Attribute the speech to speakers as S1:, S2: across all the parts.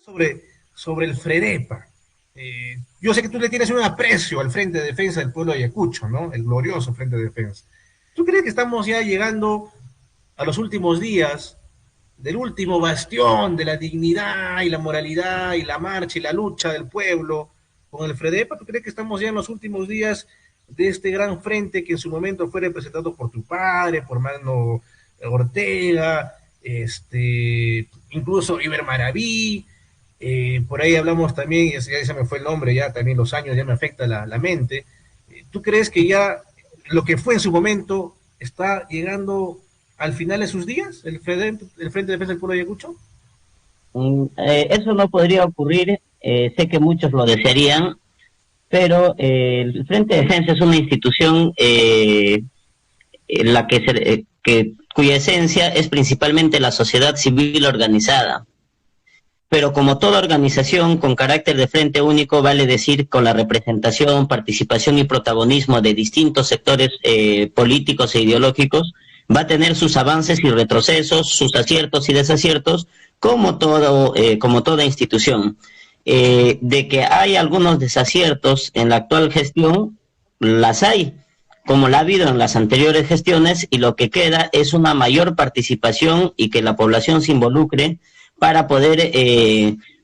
S1: sobre el FREDEPA. Yo sé que tú le tienes un aprecio al Frente de Defensa del Pueblo de Ayacucho, ¿no? El glorioso Frente de Defensa. ¿Tú crees que estamos ya llegando a los últimos días del último bastión de la dignidad y la moralidad y la marcha y la lucha del pueblo con el FREDEPA? ¿Tú crees que estamos ya en los últimos días de este gran frente que en su momento fue representado por tu padre, por Magno Ortega, incluso Iber Maraví? Por ahí hablamos también, ya se me fue el nombre, ya también los años ya me afecta la mente. ¿Tú crees que ya lo que fue en su momento está llegando al final de sus días, el Frente de Defensa del Pueblo de Ayacucho?
S2: Eso no podría ocurrir, sé que muchos lo desearían, pero el Frente de Defensa es una institución en la cuya esencia es principalmente la sociedad civil organizada. Pero como toda organización con carácter de frente único, vale decir con la representación, participación y protagonismo de distintos sectores políticos e ideológicos, va a tener sus avances y retrocesos, sus aciertos y desaciertos, como toda institución. De que hay algunos desaciertos en la actual gestión, las hay, como la ha habido en las anteriores gestiones, y lo que queda es una mayor participación y que la población se involucre para poder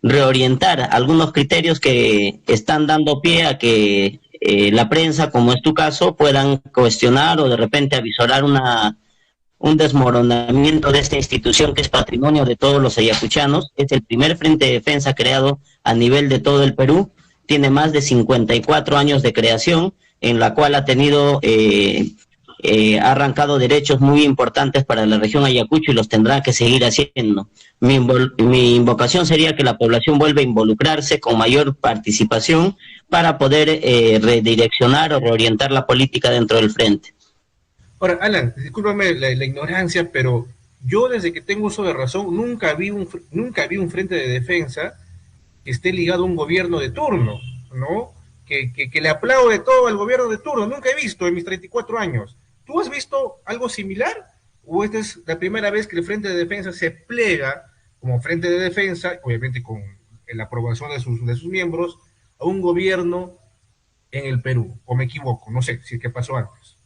S2: reorientar algunos criterios que están dando pie a que la prensa, como es tu caso, puedan cuestionar o de repente avisorar un desmoronamiento de esta institución que es patrimonio de todos los ayacuchanos. Es el primer frente de defensa creado a nivel de todo el Perú, tiene más de 54 años de creación, en la cual ha tenido ha arrancado derechos muy importantes para la región Ayacucho y los tendrá que seguir haciendo. Mi invocación sería que la población vuelva a involucrarse con mayor participación para poder redireccionar o reorientar la política dentro del frente.
S1: Ahora, Alan, discúlpame la ignorancia, pero yo desde que tengo uso de razón nunca vi un frente de defensa que esté ligado a un gobierno de turno, ¿no? Que le aplaude todo al gobierno de turno. Nunca he visto en mis 34 años. ¿Tú has visto algo similar? ¿O esta es la primera vez que el Frente de Defensa se plega como Frente de Defensa, obviamente con la aprobación de sus miembros, a un gobierno en el Perú? ¿O me equivoco? No sé si es que pasó antes.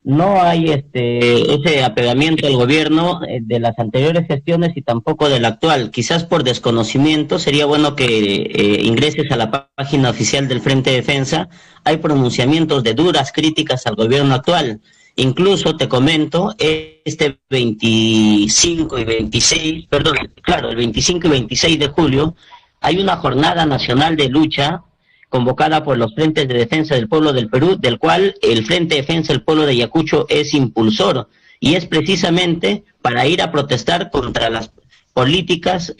S2: No hay ese apegamiento al gobierno de las anteriores gestiones y tampoco del actual. Quizás por desconocimiento sería bueno que ingreses a la página oficial del Frente de Defensa. Hay pronunciamientos de duras críticas al gobierno actual. Incluso te comento, este 25 y 26, perdón, claro, el 25 y 26 de julio hay una jornada nacional de lucha convocada por los Frentes de Defensa del Pueblo del Perú, del cual el Frente de Defensa del Pueblo de Ayacucho es impulsor, y es precisamente para ir a protestar contra las políticas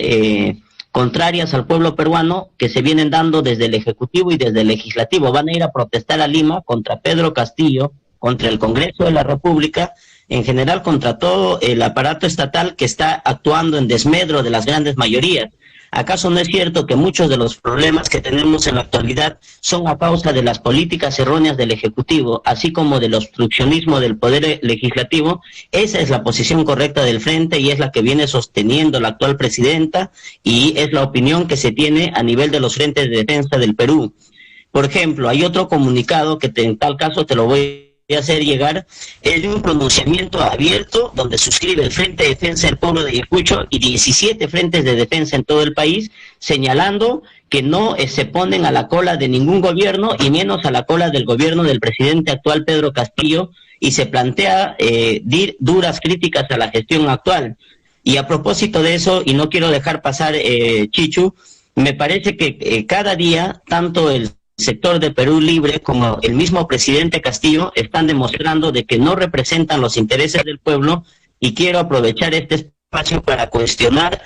S2: contrarias al pueblo peruano que se vienen dando desde el Ejecutivo y desde el Legislativo. Van a ir a protestar a Lima contra Pedro Castillo, contra el Congreso de la República, en general contra todo el aparato estatal que está actuando en desmedro de las grandes mayorías. ¿Acaso no es cierto que muchos de los problemas que tenemos en la actualidad son a causa de las políticas erróneas del Ejecutivo, así como del obstruccionismo del Poder Legislativo? Esa es la posición correcta del Frente y es la que viene sosteniendo la actual presidenta, y es la opinión que se tiene a nivel de los Frentes de Defensa del Perú. Por ejemplo, hay otro comunicado que en tal caso te lo voy a hacer llegar, es de un pronunciamiento abierto donde suscribe el Frente de Defensa del Pueblo de Ayacucho y 17 frentes de defensa en todo el país, señalando que no se ponen a la cola de ningún gobierno y menos a la cola del gobierno del presidente actual Pedro Castillo, y se plantea duras críticas a la gestión actual. Y a propósito de eso, y no quiero dejar pasar, Chichu, me parece que cada día tanto el sector de Perú Libre como el mismo presidente Castillo están demostrando de que no representan los intereses del pueblo, y quiero aprovechar este espacio para cuestionar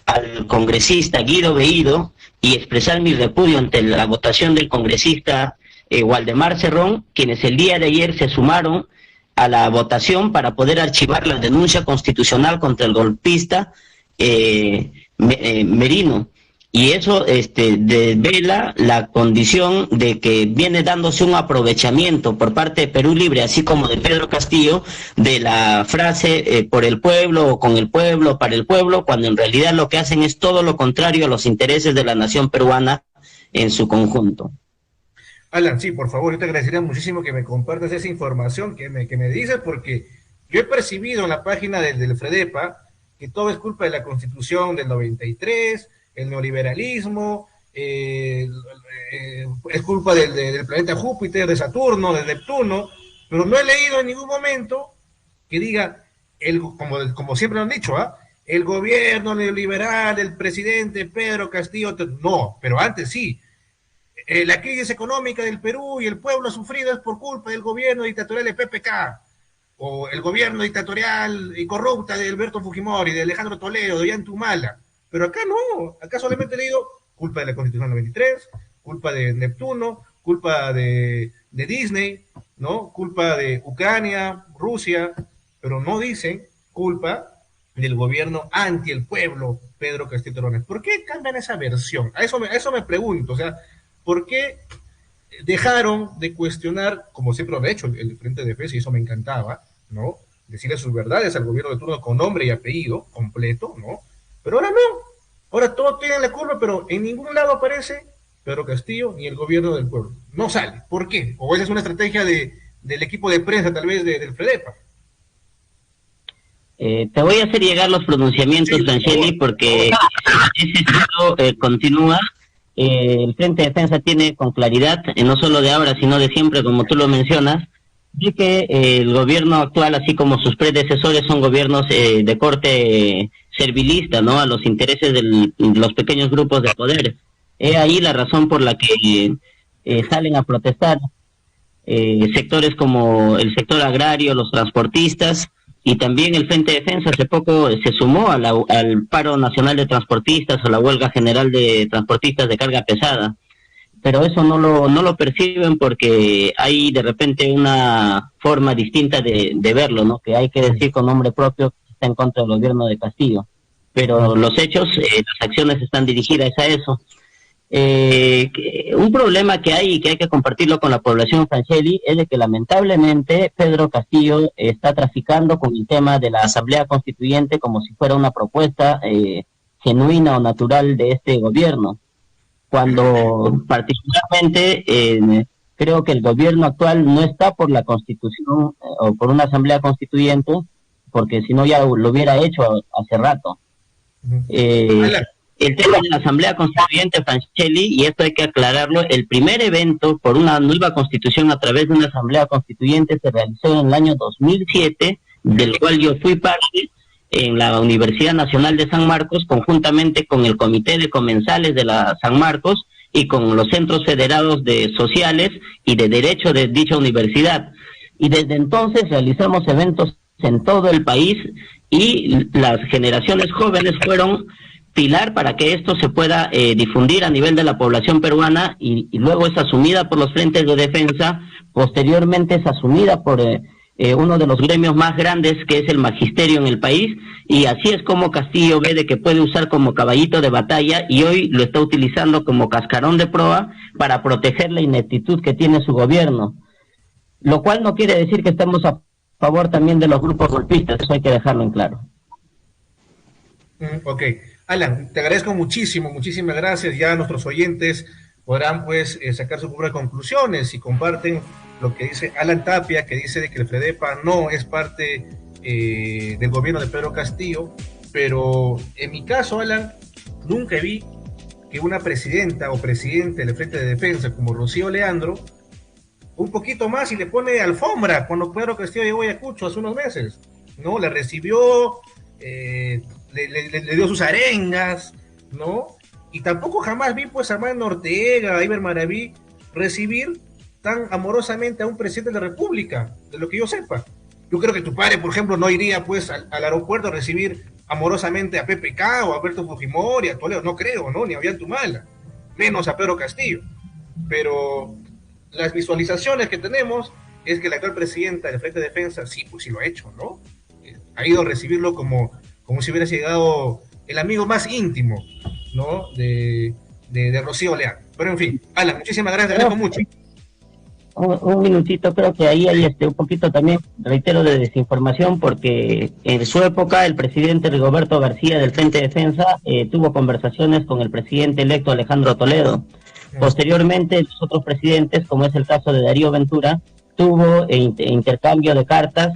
S2: al congresista Guido Bellido y expresar mi repudio ante la votación del congresista Waldemar Cerrón, quienes el día de ayer se sumaron a la votación para poder archivar la denuncia constitucional contra el golpista Merino. y eso devela la condición de que viene dándose un aprovechamiento por parte de Perú Libre, así como de Pedro Castillo, de la frase por el pueblo o con el pueblo, para el pueblo, cuando en realidad lo que hacen es todo lo contrario a los intereses de la nación peruana en su conjunto.
S1: Alan, sí, por favor, yo te agradecería muchísimo que me compartas esa información que me dices, porque yo he percibido en la página del FREDEPA que todo es culpa de la Constitución del 93, el neoliberalismo, es culpa del planeta Júpiter, de Saturno, de Neptuno, pero no he leído en ningún momento que diga, como siempre lo han dicho, ¿ah? El gobierno neoliberal, el presidente Pedro Castillo, no, pero antes sí. La crisis económica del Perú y el pueblo ha sufrido es por culpa del gobierno dictatorial de PPK, o el gobierno dictatorial y corrupta de Alberto Fujimori, de Alejandro Toledo, de Ollantumala. Pero acá no, acá solamente he leído culpa de la Constitución 93, culpa de Neptuno, culpa de Disney, ¿no? Culpa de Ucrania, Rusia, pero no dicen culpa del gobierno anti el pueblo, Pedro Castillo Terrones. ¿Por qué cambian esa versión? A eso me pregunto, o sea, ¿por qué dejaron de cuestionar, como siempre lo ha hecho el Frente de Defensa, y eso me encantaba, ¿no? Decirle sus verdades al gobierno de turno con nombre y apellido completo, ¿no? Pero ahora no. Ahora todos tienen la culpa, pero en ningún lado aparece Pedro Castillo ni el gobierno del pueblo. No sale. ¿Por qué? O esa es una estrategia del equipo de prensa, tal vez, del FREDEPA.
S2: Te voy a hacer llegar los pronunciamientos, sí, Franchelli, porque ese ciclo continúa. El Frente de Defensa tiene con claridad, no solo de ahora, sino de siempre, como tú lo mencionas, de que el gobierno actual, así como sus predecesores, son gobiernos de corte servilista, ¿no? A los intereses de los pequeños grupos de poder. He ahí la razón por la que salen a protestar sectores como el sector agrario, los transportistas, y también el Frente de Defensa hace poco se sumó al paro nacional de transportistas o la huelga general de transportistas de carga pesada, pero eso no lo perciben porque hay de repente una forma distinta de verlo, ¿no? Que hay que decir con nombre propio que está en contra del gobierno de Castillo, pero los hechos, las acciones están dirigidas a eso. Un problema que hay y que hay que compartirlo con la población, Franchelli, es de que lamentablemente Pedro Castillo está traficando con el tema de la Asamblea Constituyente como si fuera una propuesta genuina o natural de este gobierno, cuando particularmente creo que el gobierno actual no está por la Constitución o por una Asamblea Constituyente, porque si no ya lo hubiera hecho hace rato. El tema de la Asamblea Constituyente, Franchelli, y esto hay que aclararlo, el primer evento por una nueva constitución a través de una Asamblea Constituyente se realizó en el año 2007, del cual yo fui parte en la Universidad Nacional de San Marcos, conjuntamente con el Comité de Comensales de la San Marcos y con los centros federados de sociales y de derecho de dicha universidad. Y desde entonces realizamos eventos en todo el país y las generaciones jóvenes fueron pilar para que esto se pueda difundir a nivel de la población peruana y luego es asumida por los frentes de defensa, posteriormente es asumida por uno de los gremios más grandes que es el magisterio en el país, y así es como Castillo ve de que puede usar como caballito de batalla y hoy lo está utilizando como cascarón de proa para proteger la ineptitud que tiene su gobierno, lo cual no quiere decir que estemos a favor también de los grupos golpistas, eso hay que dejarlo en claro.
S1: Ok. Alan, te agradezco muchísimo, muchísimas gracias. Ya nuestros oyentes podrán pues sacar sus propias conclusiones si comparten lo que dice Alan Tapia, que dice de que el FREDEPA no es parte del gobierno de Pedro Castillo, pero en mi caso, Alan, nunca vi que una presidenta o presidente del Frente de Defensa como Rocío Leandro, un poquito más y le pone alfombra cuando Pedro Castillo llegó a Ayacucho hace unos meses, ¿no? La recibió, le dio sus arengas, ¿no? Y tampoco jamás vi pues a Mano Ortega, a Iber Maraví recibir tan amorosamente a un presidente de la República, de lo que yo sepa. Yo creo que tu padre, por ejemplo, no iría pues al aeropuerto a recibir amorosamente a PPK o a Alberto Fujimori, a Toledo, no creo, ¿no? Ni a Ollantumala, menos a Pedro Castillo. Pero las visualizaciones que tenemos es que la actual presidenta del Frente de Defensa, sí, pues sí lo ha hecho, ¿no? Ha ido a recibirlo como si hubiera llegado el amigo más íntimo. ¿no? De Rocío Leal. Pero en fin, Alan, muchísimas gracias, te dejo mucho.
S2: Un minutito, creo que ahí hay un poquito también, reitero, de desinformación, porque en su época el presidente Rigoberto García del Frente de Defensa tuvo conversaciones con el presidente electo Alejandro Toledo. Posteriormente, los otros presidentes, como es el caso de Darío Ventura, tuvo intercambio de cartas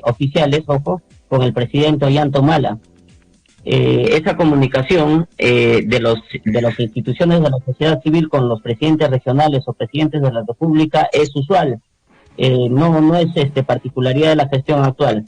S2: oficiales, ojo, con el presidente Ollanta Humala. Esa comunicación de las instituciones de la sociedad civil con los presidentes regionales o presidentes de la República es usual, no es particularidad de la gestión actual.